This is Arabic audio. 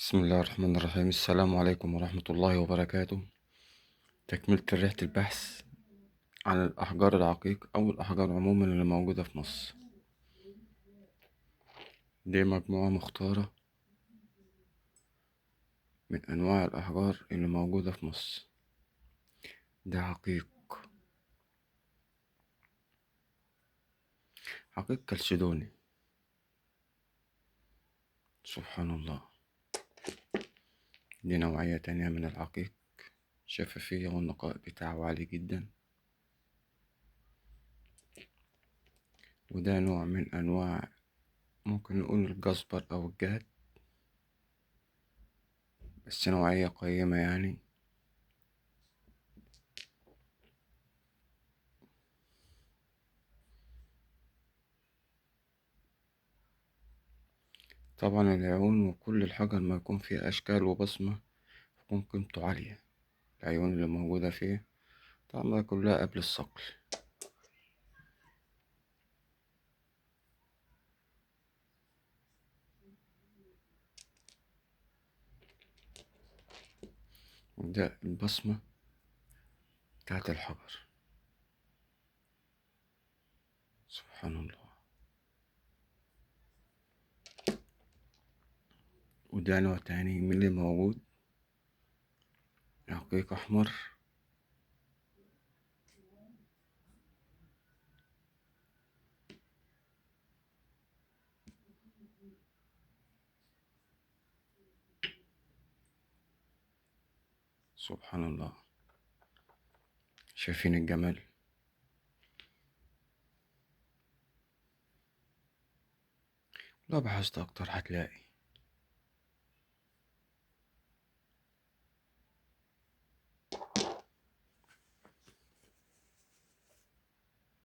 بسم الله الرحمن الرحيم. السلام عليكم ورحمة الله وبركاته. تكملة رحلة البحث عن الأحجار العقيق أو الأحجار عموما اللي موجودة في مصر. دي مجموعة مختارة من أنواع الأحجار اللي موجودة في مصر. ده عقيق كالسيدوني. سبحان الله. دي نوعية تانية من العقيق، شفافية والنقاء بتاعه عالي جدا. وده نوع من أنواع ممكن نقول الجزبر أو الجهد، بس نوعية قيمة يعني. طبعا العيون وكل الحجر ما يكون فيه أشكال وبصمة تكون قيمته عالية. العيون اللي موجودة فيه طبعا كلها قبل الصقل. وده البصمة بتاعت الحجر. سبحان الله. وده نوع تاني من اللي موجود، عقيق أحمر. سبحان الله. شايفين الجمال؟ لو بحثت أكتر هتلاقي